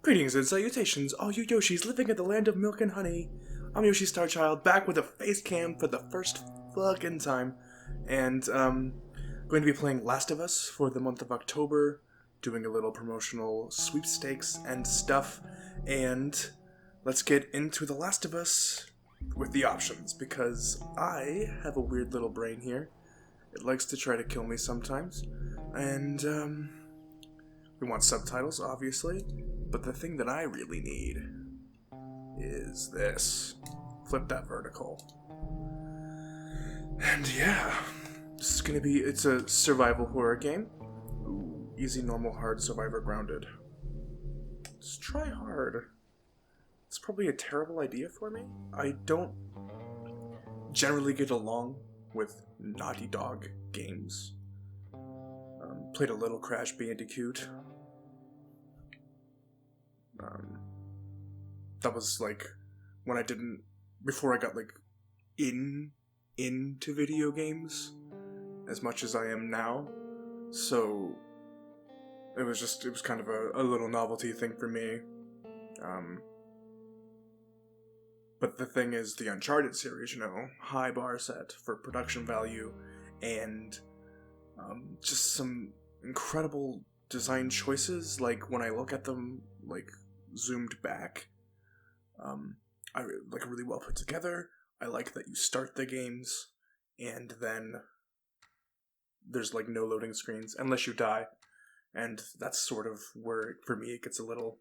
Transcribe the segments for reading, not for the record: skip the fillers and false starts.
Greetings and salutations, all you Yoshis living in the land of milk and honey. I'm Yoshi Starchild, back with a face cam for the first fucking time. And, going to be playing Last of Us for the month of October, doing a little promotional sweepstakes and stuff. And let's get into The Last of Us with the options, because I have a weird little brain here. It likes to try to kill me sometimes. And, we want subtitles, obviously. But the thing that I really need is this. Flip that vertical. And yeah, this is gonna be, it's a survival horror game. Ooh, easy, normal, hard, survivor, grounded. Let's try hard. It's probably a terrible idea for me. I don't generally get along with Naughty Dog games. Played a little Crash Bandicoot. That was like when I didn't, before I got like into video games as much as I am now. So it was kind of a little novelty thing for me. But the thing is, the Uncharted series, high bar set for production value and just some incredible design choices. Like when I look at them, like zoomed back, I like really well put together. I like that you start the games and then there's like no loading screens unless you die, and that's sort of where for me it gets a little.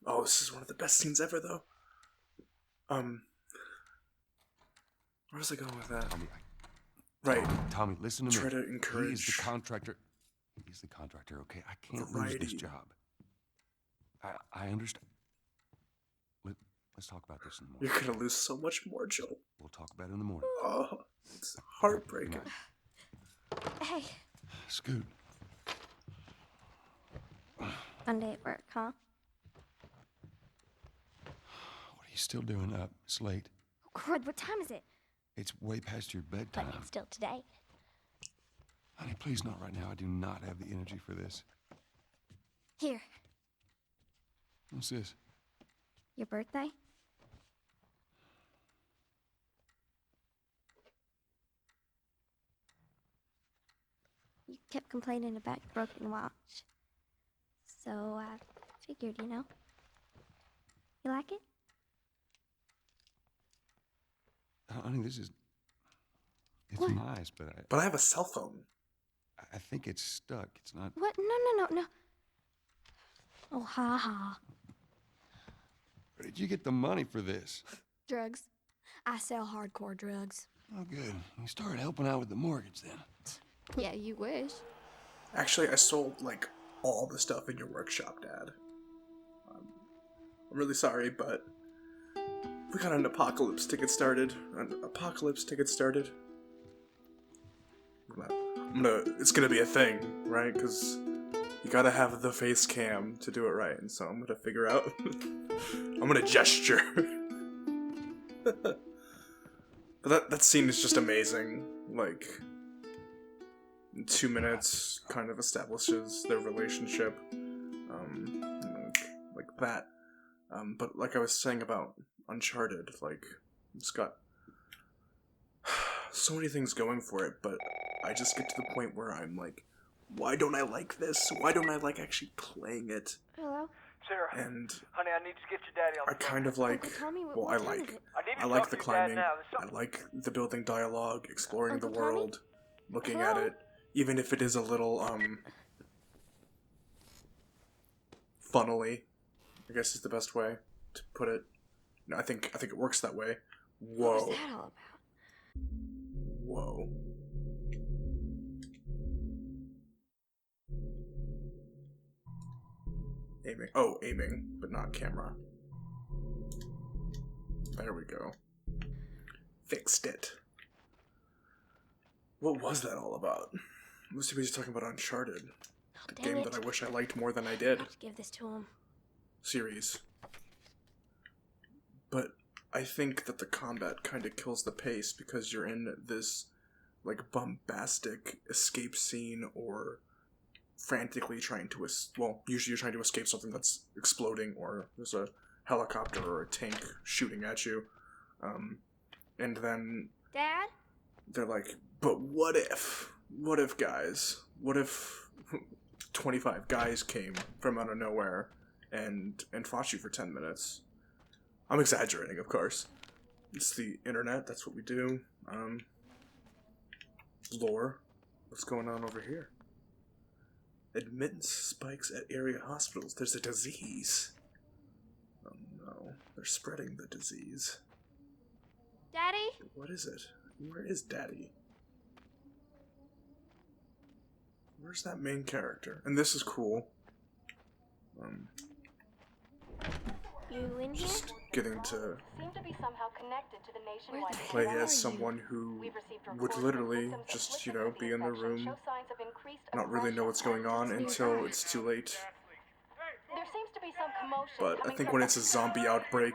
Oh, this is one of the best scenes ever, though. Where was I going with that? Tommy, listen to me. Try to encourage. He's the contractor. He's the contractor, okay? I can't lose this job. I understand. Let's talk about this in the morning. You're gonna lose so much more, Joel. We'll talk about it in the morning. Oh, it's heartbreaking. Hey. Scoot. Monday at work, huh? What are you still doing up? It's late. Oh, crud, what time is it? It's way past your bedtime. But it's still today. Honey, please not right now. I do not have the energy for this. Here. What's this? Your birthday? You kept complaining about your broken watch. So I figured, You like it? Honey, it's what? Nice, but But I have a cell phone. I think it's stuck. It's not. What? No. Oh, ha ha. Where did you get the money for this? Drugs. I sell hardcore drugs. Oh, good. You started helping out with the mortgage then. Yeah, you wish. Actually, I sold, like, all the stuff in your workshop, Dad. I'm really sorry, but we got an apocalypse to get started. It's gonna be a thing, right? Because you gotta have the face cam to do it right, and so I'm gonna figure out. I'm gonna gesture. But that scene is just amazing. Like, in 2 minutes, kind of establishes their relationship. Like that. But like I was saying about Uncharted, like, it's got so many things going for it, but I just get to the point where I'm like, why don't I like this? Why don't I like actually playing it? Hello? Sarah, And honey, I need to get your daddy on the I kind of like, Uncle Tommy, well, what time is it? I like the climbing, I like the building dialogue, exploring Uncle the Tommy? world, looking at Hello? it, even if it is a little, funnily, I guess is the best way to put it. No, I think it works that way. What Whoa. was that all about? Whoa. Aiming, but not camera. There we go. Fixed it. What was that all about? Must be just talking about Uncharted. Oh, The dang game it. that I wish I liked more than I did. I have to give this to him. Series. But I think that the combat kind of kills the pace because you're in this like bombastic escape scene or frantically trying to usually you're trying to escape something that's exploding, or there's a helicopter or a tank shooting at you, and then Dad? they're like, but what if guys, what if 25 guys came from out of nowhere and fought you for 10 minutes? I'm exaggerating, of course. It's the internet, that's what we do. Lore. What's going on over here? Admittance spikes at area hospitals. There's a disease. Oh no, they're spreading the disease. Daddy? What is it? Where is Daddy? Where's that main character? And this is cool. You in here? Just getting to Seem to be somehow connected to the nationwide play Where as are someone who We've received would reports literally that symptoms just, afflicted be with in the infection room, show signs of increased not really know what's going on That's until weird. it's too late. There seems to be some commotion But I coming think from when the- it's a zombie outbreak,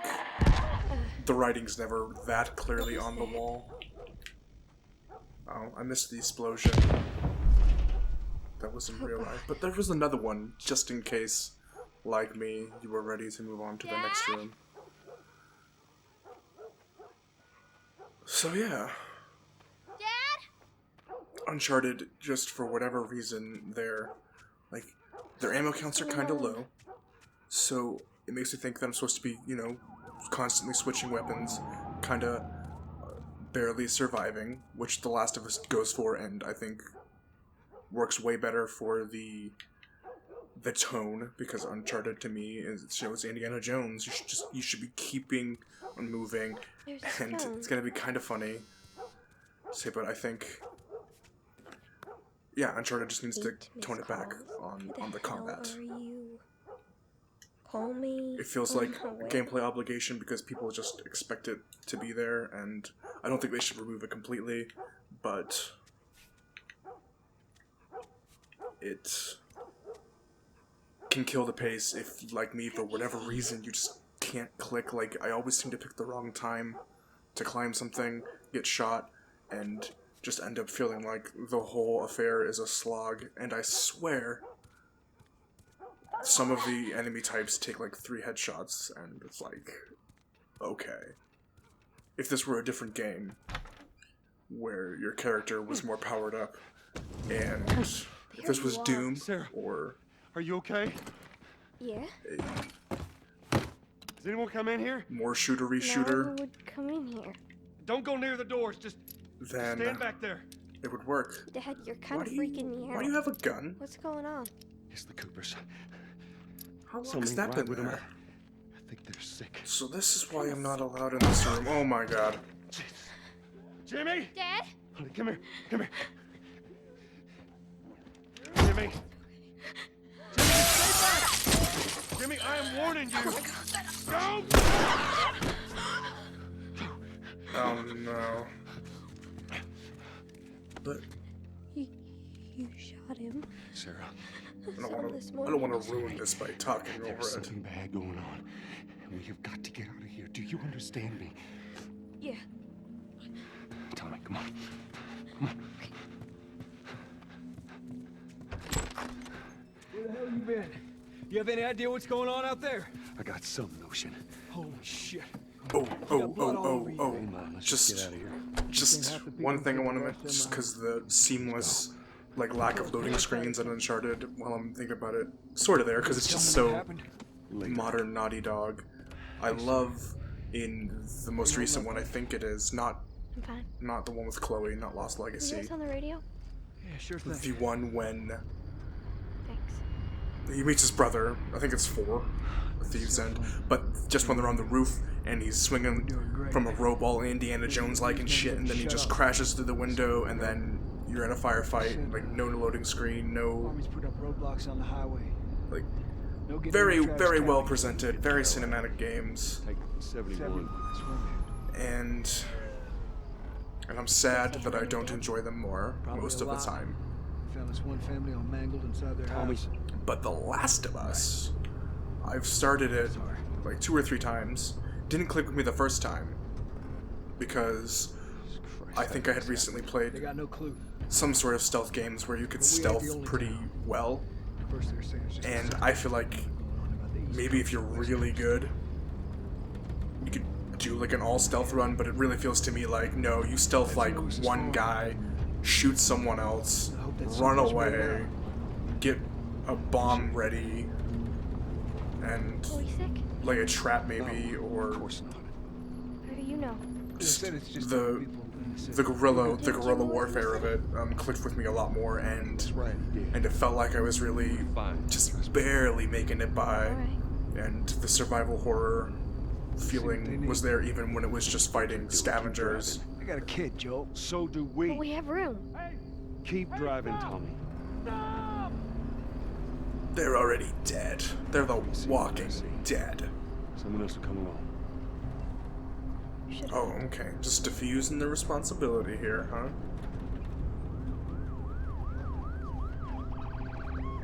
the writing's never that clearly on the wall. Oh, I missed the explosion. That was in real life. But there was another one, just in case, like me, you were ready to move on to the next room. So yeah. Dad? Uncharted, just for whatever reason, their ammo counts are kind of low, so it makes me think that I'm supposed to be, constantly switching weapons, kind of barely surviving, which The Last of Us goes for, and I think works way better for the tone, because Uncharted to me is Indiana Jones. You should be keeping on moving, There's and phone. it's gonna be kind of funny to say, but I think, yeah, Uncharted just needs to tone it back on the combat. Where are you? Call me. It feels like a gameplay obligation because people just expect it to be there, and I don't think they should remove it completely, but it can kill the pace if, like me, for whatever reason, you just can't click. Like, I always seem to pick the wrong time to climb something, get shot, and just end up feeling like the whole affair is a slog. And I swear, some of the enemy types take like 3 headshots, and it's like, okay. If this were a different game, where your character was more powered up, and if this was Doom, Sarah. or Are you okay? Yeah? Does anyone come in here? more shootery No shooter, one would come in here. Don't go near the doors. Just then stand back there. it would work. Dad, you're kind Why of do you- freaking me out. Why do you have a gun? What's going on? It's the Coopers. How long has Something that wrong been with them. there? I think they're sick. So this is why I'm not allowed in this room. Oh my god. Jimmy! Dad? Honey, come here. Come here. Jimmy! Jimmy, stay back! Jimmy, I am warning you. Go! Oh no. But You shot him. Sarah, I don't want to ruin this by talking over there's it. something bad going on. And we have got to get out of here. Do you understand me? Yeah. Tell me, come on. Come on. Where the hell you been? You have any idea what's going on out there? I got some notion. Holy shit. Oh, oh, blood all oh, over you. oh, Come on, oh. let's just get Just, out of here. just one thing I want to mention, just because the seamless, like, lack of loading screens in Uncharted, while I'm thinking about it, sort of there, because it's just Tell me what so happened. modern Naughty Dog. I love in the most recent one, I think it is, I'm fine. not the one with Chloe, not Lost Are you Legacy, guys on the radio? Yeah, sure thing. the one when Thanks. he meets his brother, I think it's 4, A Thieves End, but just when they're on the roof and he's swinging from a rope all Indiana Jones-like and shit, and then he just crashes through the window, and then you're in a firefight, like no loading screen, no, Armies put up roadblocks on the highway. like, No getting very, in the trash very can. well presented, very cinematic games, Take 71. I swear, man. and I'm sad that I don't enjoy them more Probably most a of the lot. time. Found this one family all mangled inside their house. But The Last of Us, I've started it like 2 or 3 times. Didn't click with me the first time because I think I had recently They played got no clue. some sort of stealth games where you could But we ain't the stealth only pretty town. well, First they're saying it's just And I feel like maybe if you're really good, you could do like an all stealth run, but it really feels to me like, no, you stealth like one guy, shoot someone else, run away, get a bomb ready, and Are we sick? like a trap maybe, Of or course not. How do you know? just said it's just the people in the city. the guerrilla warfare of it clicked with me a lot more, and Right, yeah. and it felt like I was really Fine. just barely making it by, Alright. and the survival horror feeling was there even when it was just fighting scavengers. I got a kid, Joe. So do But we. we have room. Keep driving, Tommy. They're already dead. They're the walking dead. Someone else will come along. Should Oh, okay. Just diffusing the responsibility here, huh?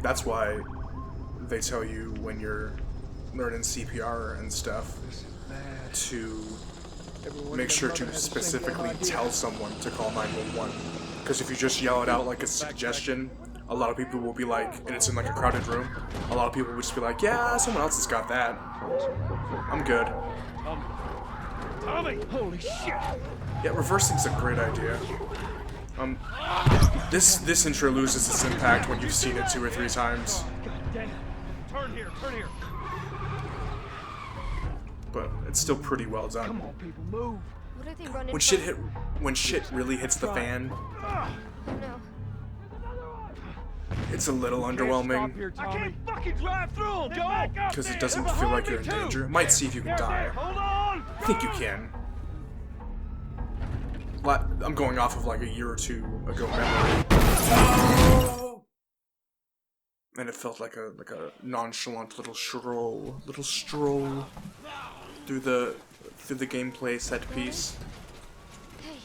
That's why they tell you when you're learning CPR and stuff This is bad. to Everyone make and sure their to mother had the same damn specifically idea. tell someone to call 911. Because if you just yell it out like a suggestion, a lot of people will be like, and it's in like a crowded room, a lot of people will just be like, yeah, someone else has got that. I'm good. Tommy! Holy shit! Yeah, reversing's a great idea. This intro loses its impact when you've seen it 2 or 3 times. God damn. Turn here, turn here. But it's still pretty well Come done. on, people, move. What are they running When shit really hits the fan, Oh no. it's a little Stop underwhelming here, Tommy. I can't fucking drive through them, Joe! because it doesn't feel like you're in danger. Might see if you can die. Hold on! I think you can. I'm going off of like a year or 2 ago memory. And it felt like a nonchalant little stroll through the gameplay set piece, Hey,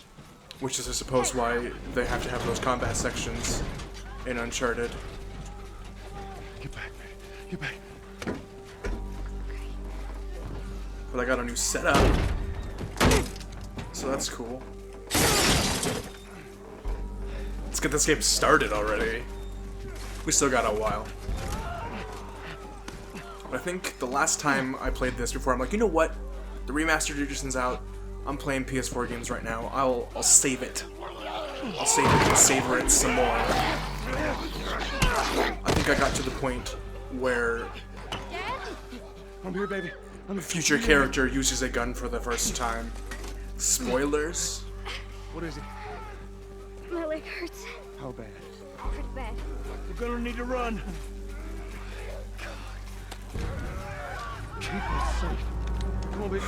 which is I suppose why they have to have those combat sections in Uncharted. Get back, man. Get back. But I got a new setup, so that's cool. Let's get this game started already. We still got a while. But I think the last time I played this before, I'm like, you know what? The remastered edition's out. I'm playing PS4 games right now. I'll save it. I'll save it and savor it some more. I think I got to the point where I'm here, baby. a future character uses a gun for the first time. Spoilers? What is it? my leg hurts. How bad? Pretty bad. We're gonna need to run. Keep us safe. Come on, baby.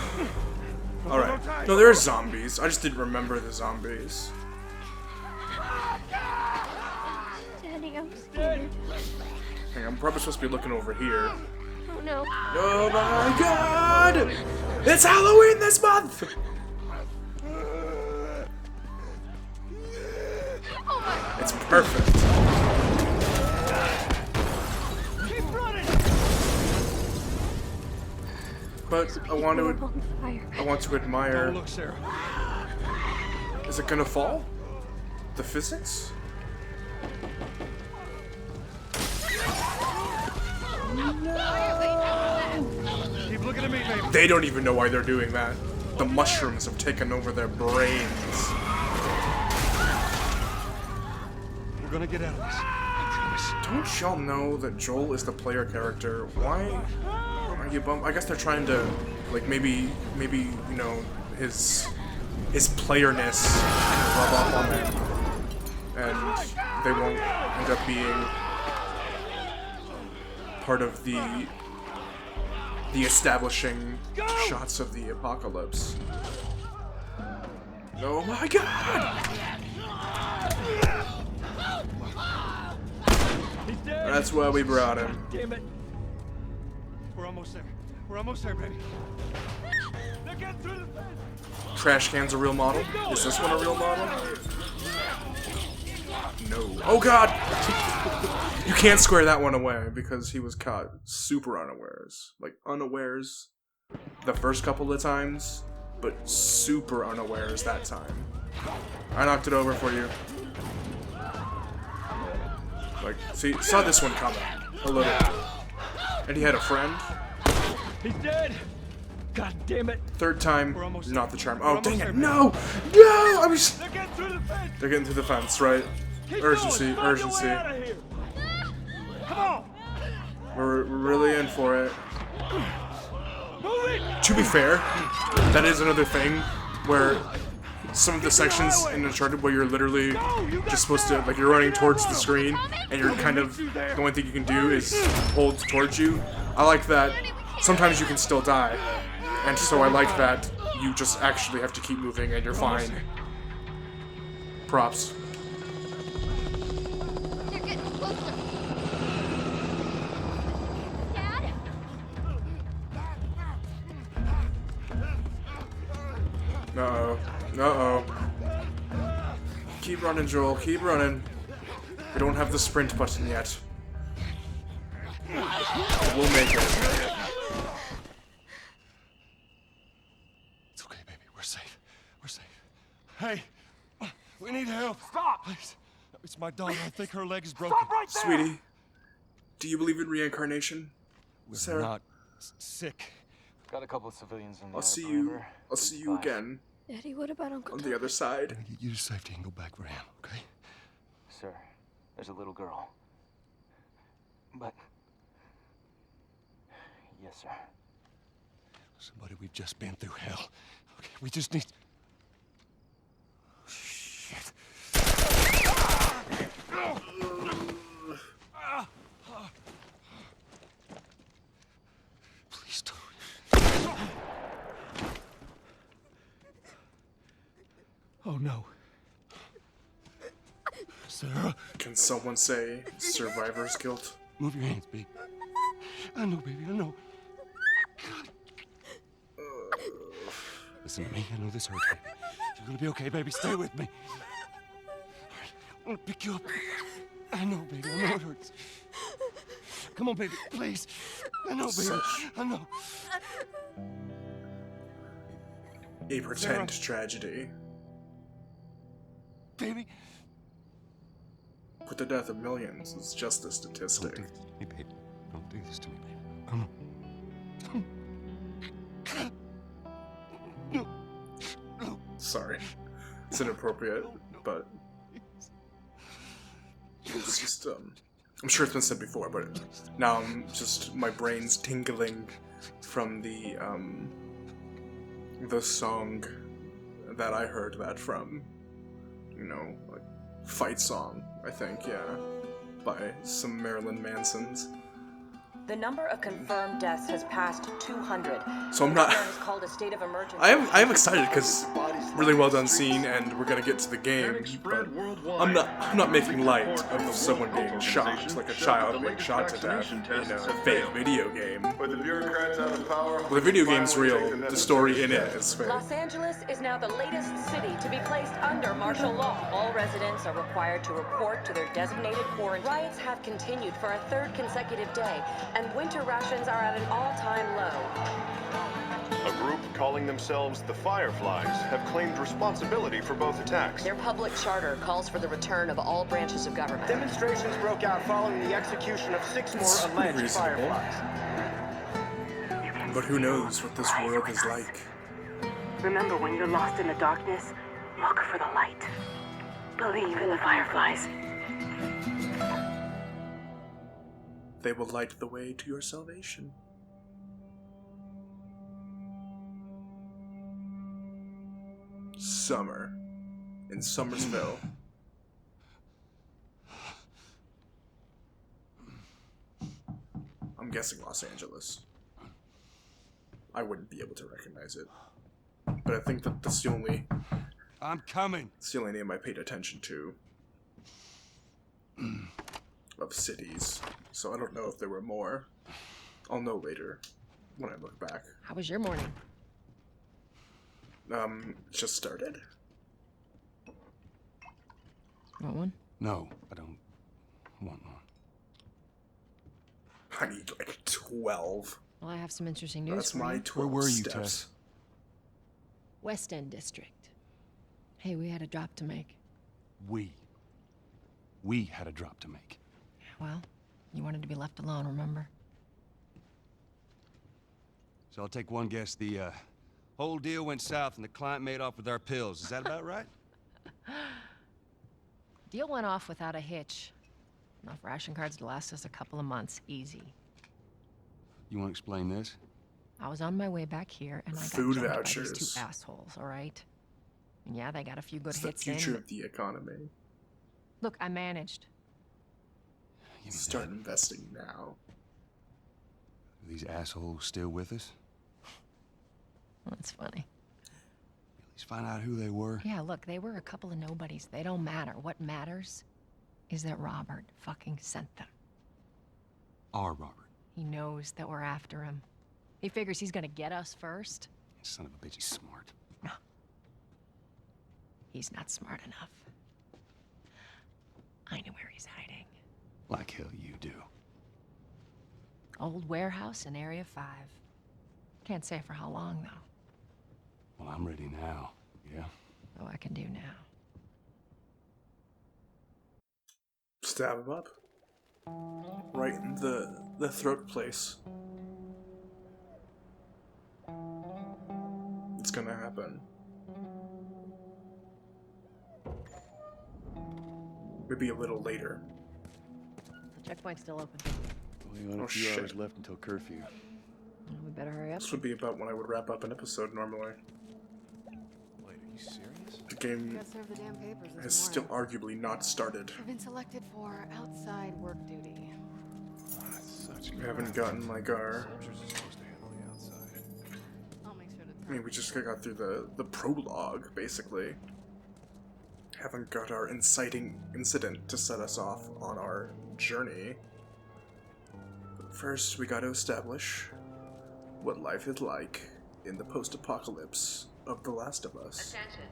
Alright. No, there are zombies. I just didn't remember the zombies. Daddy, I'm scared. Hang on, I'm probably supposed to be looking over here. Oh no. Oh my god! It's Halloween this month! It's perfect. Keep running! But I want We're to on fire. admire. Look, Sarah. Is it gonna fall? The physics? Keep looking at me, baby. They don't even know why they're doing that. The mushrooms have taken over their brains. We're gonna get out of this. I promise. Don't y'all know that Joel is the player character? Why are you bummed? I guess they're trying to, like, maybe you know, his playerness rub off on him, and they won't end up being part of the establishing shots of the apocalypse. Oh my god! He's dead. That's why we brought him. Damn it. We're almost there. We're almost there, baby. They're getting through the fence. Trash can's a real model? Is this one a real model? No. Oh god! You can't square that one away because he was caught super unawares. Like, unawares the first couple of times, but super unawares that time. I knocked it over for you. Like, see, saw this one coming. A little. And he had a friend. He's dead. God damn it. Third time, We're almost not there. the charm. We're Oh, almost dang there, it. man. No! No! I was. They're getting through the fence. They're getting through the fence, right? Keep Urgency, going. Find your urgency. way out of here. Come on. We're really in for it. Move it. To be fair, that is another thing where some of the sections in Uncharted where you're literally just supposed to, like, you're running towards the screen and you're kind of, the only thing you can do is hold towards you. I like that sometimes you can still die. And so I like that you just actually have to keep moving and you're fine. Props. They're getting closer. Dad? Uh-oh. Uh-oh. Keep running, Joel. Keep running. We don't have the sprint button yet. We'll make it. It's okay, baby. We're safe. We're safe. Hey, we need help. Stop. Please. It's my daughter. I think her leg is broken. Stop right there. Sweetie, do you believe in reincarnation? We're Sarah? not sick. Got a couple of civilians in the I'll other see you. perimeter. I'll see you again Daddy, what about Uncle on Tom? the other side. I'm gonna get you to safety and go back for Ann, okay? Sir, there's a little girl. But... Yes, sir. Somebody, we've just been through hell. Okay, we just need... Shit. Please don't. Oh no. Sarah, Can someone say survivor's guilt? move your hands, baby. I know, baby, I know. Listen to me. I know this hurts, baby. You're gonna be okay, baby. Stay with me. All right, I'm gonna pick you up. I know, baby. I know it hurts. Come on, baby. Please. I know, baby. I know. A pretend tragedy. Baby. With the death of millions, it's just a statistic. Don't do this to me, baby. Don't do this to me, baby. Come on. No. No. Sorry. It's inappropriate, but it's just, I'm sure it's been said before, but now I'm just, my brain's tingling from the song that I heard that from. You know, like, fight song, I think, yeah. By some Marilyn Mansons. The number of confirmed deaths has passed 200. So I'm not... The has called a state of emergency. I am excited because really well done scene, and we're gonna get to the game. But I'm not making light of someone being shot, like a child being shot to death in a fake video game. With the bureaucrats out of power, Well, the video game's real. The story in it is fake. Los Angeles is now the latest city to be placed under martial law. All residents are required to report to their designated quarantine. Riots have continued for a third consecutive day, and winter rations are at an all-time low. a group calling themselves the Fireflies have claimed responsibility for both attacks. Their public charter calls for the return of all branches of government. Demonstrations broke out following the execution of 6 more It's alleged reasonable. Fireflies. But who knows what this world is like? Remember, when you're lost in the darkness, look for the light. Believe in the Fireflies. They will light the way to your salvation. Summer in Summersville. I'm guessing Los Angeles. I wouldn't be able to recognize it. But I think that that's the only I'm coming. it's the only name I paid attention to of cities. So I don't know if there were more. I'll know later when I look back. How was your morning? Just started. Want one? No, I don't want one. I need like 12. Well, I have some interesting news That's for my you. 12 Where were you, steps. Tess? West End District. Hey, we had a drop to make. We had a drop to make. Well, You wanted to be left alone, remember? So I'll take one guess. The whole deal went south and the client made off with our pills. Is that about right? Deal went off without a hitch. Enough ration cards to last us a couple of months, easy. You want to explain this? I was on my way back here, and I got Food jumped by vouchers. these two assholes, all right? And yeah, they got a few good It's the hits in. future of the economy. Look, I managed. Start investing now. Are these assholes still with us? That's funny. At least find out who they were. Yeah, look, they were a couple of nobodies. They don't matter. What matters is that Robert fucking sent them. Our Robert. He knows that we're after him. He figures he's gonna get us first. Son of a bitch, he's smart. No. He's not smart enough. I know where he's hiding. Like hell you do. Old warehouse in Area 5. Can't say for how long, though. Well, I'm ready now. Yeah? Oh, I can do now. Stab him up. Right in the throat place. It's gonna happen. Maybe a little later. The checkpoint's still open. Only got a few hours left until curfew. Well, we better hurry up. This would be about when I would wrap up an episode normally. Wait, are you serious? The game Gotta serve the damn papers this has still arguably not started. I've been selected for outside work duty. We haven't gotten like our... Soldiers are supposed to handle the outside. I'll make sure to I mean, we just got through the prologue, basically. Haven't got our inciting incident to set us off on our journey. But first, we gotta establish what life is like in the post-apocalypse of The Last of Us. Attention.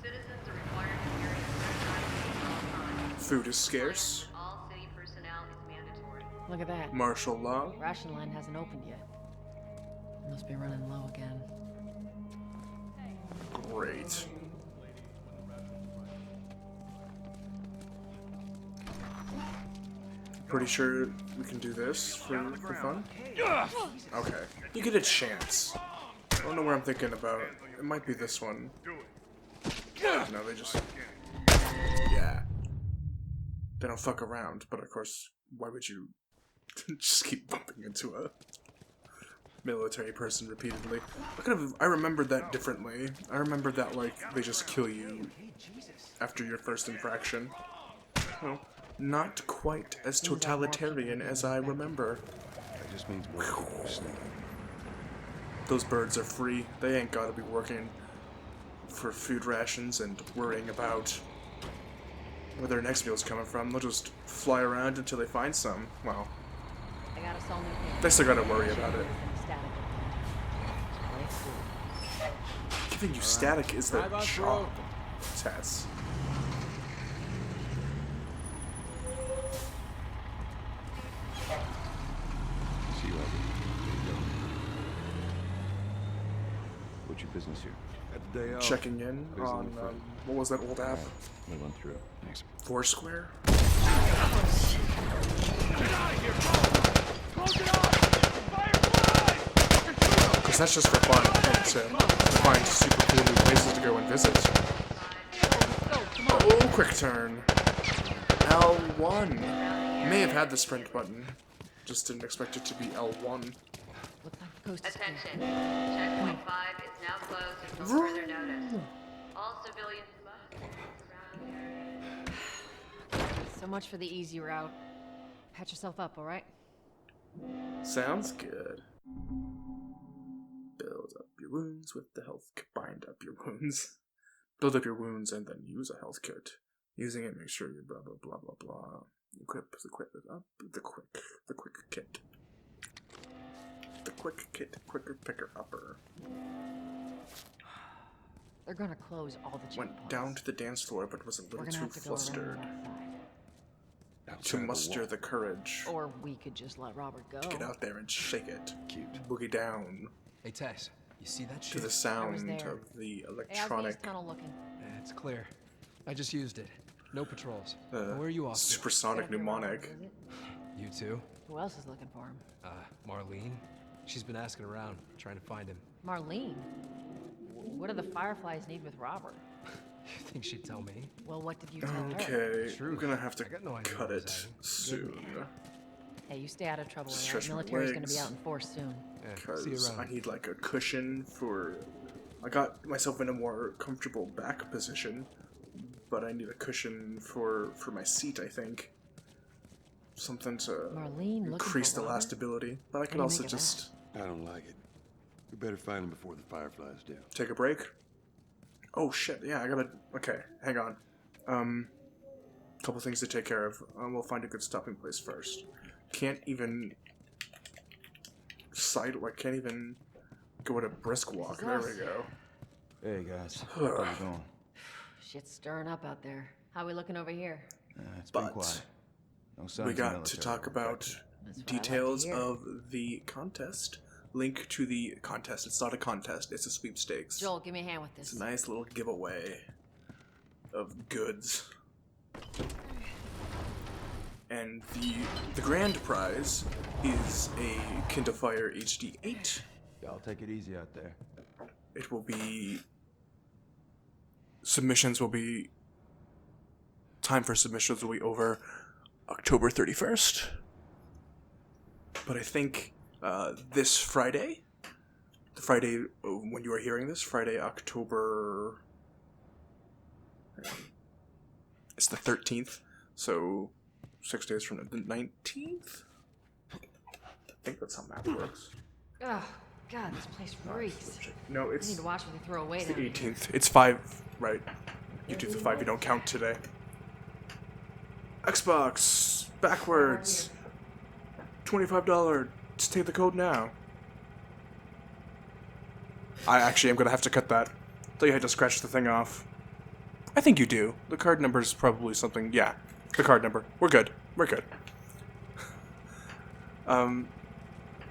Citizens are required to carry a certified at all times. Food is scarce. All city personnel is mandatory. Look at that. Martial law. Ration line hasn't opened yet. Must be running low again. Great. Pretty sure we can do this for fun? Okay. You get a chance. I don't know where I'm thinking about. It might be this one. No, they just... Yeah. They don't fuck around, but of course, why would you just keep bumping into a military person repeatedly? I remembered that differently. I remembered that, like, they just kill you after your first infraction. Well, not quite as totalitarian as I remember. That just means more people are sneaking. Those birds are free. They ain't gotta be working for food rations and worrying about where their next meal's coming from. They'll just fly around until they find some. Well, I got us all new they still gotta worry about it. Giving you static is their job. Tess. See you, Robert. What's your business here? At the day off. Checking in on, what was that old app? Let me run through it. Thanks. Foursquare? Get out of here, bro! Close it off! Firefly! Because that's just for fun, and to find super cool new places to go and visit. Oh, quick turn. L1. May have had the sprint button. Just didn't expect it to be L1. Attention. Checkpoint 5 is now closed until further notice. All civilians must surround. So much for the easy route. Patch yourself up, all right? Sounds good. Build up your wounds with the health kit. Bind up your wounds. Build up your wounds and then use a health kit. Using it, make sure you blah blah blah blah blah. Equip the quick up the quick kit. The quick kit, quicker picker upper. They're gonna close all the checkpoints. Went down to the dance floor, but was a little too flustered to muster the courage. Or we could just let Robert go. Get out there and shake it. Cute. Boogie down. Hey Tess, you see that shit? To the sound there. of the Hey, how's electronic. the tunnel looking? Yeah, it's clear. I just used it. No patrols. Where are you off to? Supersonic mnemonic. You too? Who else is looking for him? Marlene? She's been asking around, trying to find him. Marlene? What do the Fireflies need with Robert? You think she'd tell me? Well, what did you tell her? Okay, True. I'm gonna have to I got no idea cut what it was soon. Hey, you stay out of trouble, alright? Stretch my Military's gonna be legs. out in force soon. Yeah, see you Because I around. need like a cushion for. I got myself in a more comfortable back position, but I need a cushion for my seat. I think something to Marlene increase the last stability. But I could also just I don't like it. We better find him before the Fireflies do. take a break. Oh shit! Yeah, I gotta. Okay, hang on. Couple things to take care of. We'll find a good stopping place first. Can't even can't even go at a brisk walk. There we go. Hey guys, how's it going? Shit's stirring up out there. How we looking over here? It's been quiet. No signs We of got to military talk about details of the contest. Link to the contest. It's not a contest, it's a sweepstakes. Joel, give me a hand with this. It's a nice little giveaway of goods. And the grand prize is a Kindlefire HD8. Y'all take it easy out there. It will be... Submissions will be... Time for submissions will be over October 31st. But I think this Friday, the Friday when you are hearing this, Friday, October... It's the 13th, so 6 days from the 19th? I think that's how math works. Oh, God, this place reeks. No, I it's... need to watch what they throw away It's the down 18th. It's 5, right? You do the 5, you don't count today. Xbox, backwards. $25. Just take the code now. I actually am gonna have to cut that. Thought you had to scratch the thing off. I think you do. The card number is probably something. Yeah, the card number. We're good. We're good.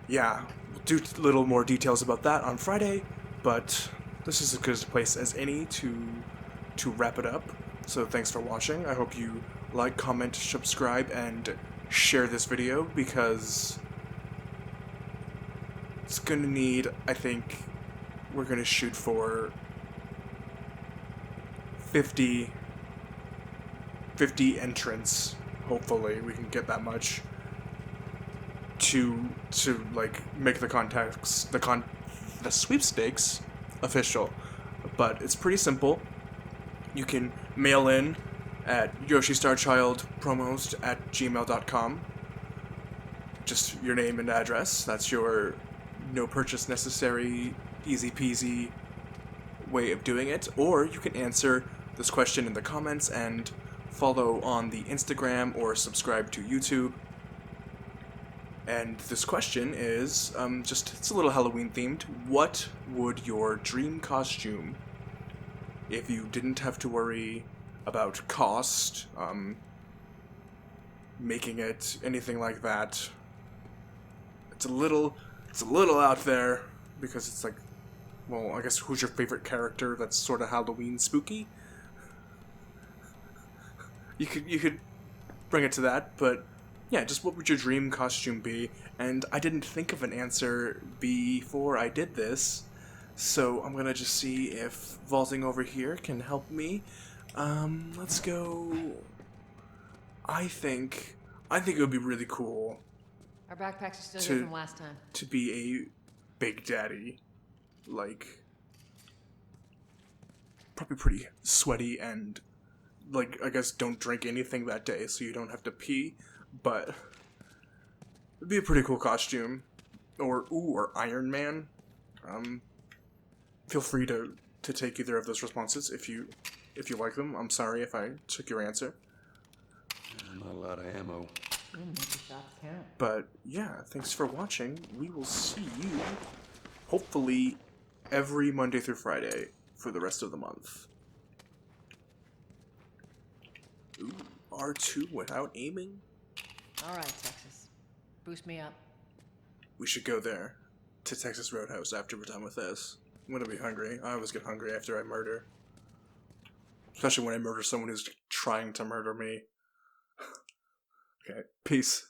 Yeah, we'll do a little more details about that on Friday, but this is as good a place as any to wrap it up. So thanks for watching. I hope you like, comment, subscribe, and share this video because it's gonna need, I think, we're gonna shoot for 50 entrants. Hopefully we can get that much to like make the sweepstakes official. But it's pretty simple. You can mail in at yoshistarchildpromos@gmail.com. Just your name and address. That's your no purchase necessary, easy peasy way of doing it. Or you can answer this question in the comments and follow on the Instagram or subscribe to YouTube. And this question is it's a little Halloween themed. What would your dream costume, if you didn't have to worry about cost, making it, anything like that? It's a little out there because it's like, well, I guess who's your favorite character that's sort of Halloween spooky? You could bring it to that, but yeah, just what would your dream costume be? And I didn't think of an answer before I did this, so I'm gonna just see if vaulting over here can help me. Let's go. I think it would be really cool. Our backpacks are still here from last time. To be a Big Daddy, like probably pretty sweaty and like I guess don't drink anything that day, so you don't have to pee. But it'd be a pretty cool costume, or Iron Man. Feel free to take either of those responses if you like them. I'm sorry if I took your answer. Not a lot of ammo. But yeah, thanks for watching. We will see you hopefully every Monday through Friday for the rest of the month. Ooh, R2 without aiming? Alright, Texas. Boost me up. We should go there, to Texas Roadhouse, after we're done with this. I'm gonna be hungry. I always get hungry after I murder. Especially when I murder someone who's trying to murder me. Okay, peace.